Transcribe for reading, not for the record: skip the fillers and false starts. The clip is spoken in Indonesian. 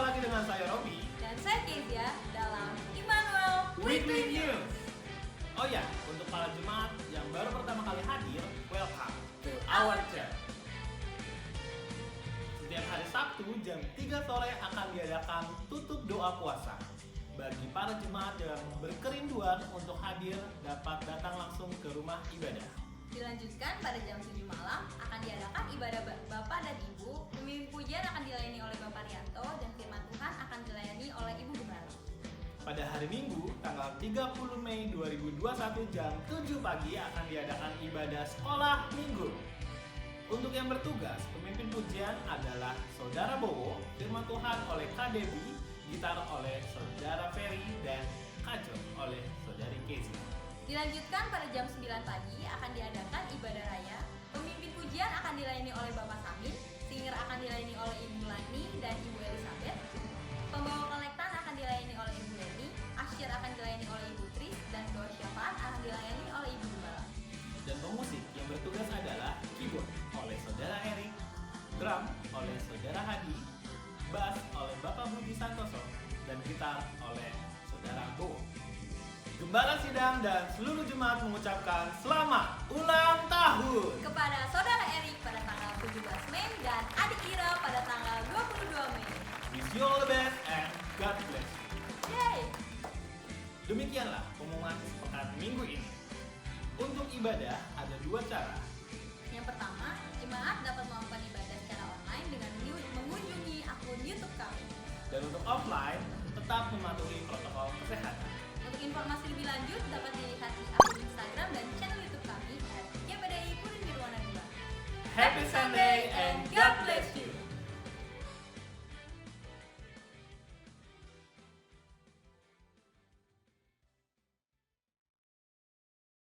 lagi dengan saya Robi dan saya Kezia dalam Immanuel Weekly News. Oh ya, untuk para jemaat yang baru pertama kali hadir, welcome to our church. Setiap hari Sabtu jam 3 sore akan diadakan tutup doa puasa. Bagi para jemaat yang berkerinduan untuk hadir dapat datang langsung ke rumah ibadah. Dilanjutkan pada jam 7 malam akan diadakan ibadah Bapak dan Ibu. Pemimpin pujian akan dilayani oleh Bapak Rianto dan firman Tuhan akan dilayani oleh Ibu Gembala. Pada hari Minggu, tanggal 30 Mei 2021 jam 7 pagi akan diadakan ibadah sekolah minggu. Untuk yang bertugas, pemimpin pujian adalah Saudara Bowo, firman Tuhan oleh Kak Debbie, gitar oleh Saudara Ferry, dan kajol oleh Saudari Casey. Dilanjutkan pada jam 9 pagi akan diadakan ibadah raya. Pemimpin pujian akan dilayani oleh Bapak Samin, singer akan dilayani oleh Ibu Lani dan Ibu Elizabeth. Pembawa kolektan akan dilayani oleh Ibu Leni, asyir akan dilayani oleh Ibu Tris, dan doa syafaat akan dilayani oleh Ibu Gembala. Dan pemusik yang bertugas adalah keyboard oleh Saudara Erik, drum oleh Saudara Hadi, bass oleh Bapak Budi Santoso, dan gitar oleh Saudara Bowo. Gembala sidang dan seluruh jemaat mengucapkan selamat ulang tahun Kepada Saudara Erik pada tanggal 17 Mei dan Adik Ira pada tanggal 22 Mei. Wish you all the best and God bless you. Yeay! Demikianlah pengumuman sepekan minggu ini. Untuk ibadah ada dua cara. Yang pertama, jemaat dapat melakukan ibadah secara online dengan mengunjungi akun YouTube kami. Dan untuk offline tetap mematuhi protokol kesehatan. Untuk informasi lebih lanjut dapat dilihat di akun Instagram dan channel YouTube kami @GBDI Purun Nirwana 2. Happy Sunday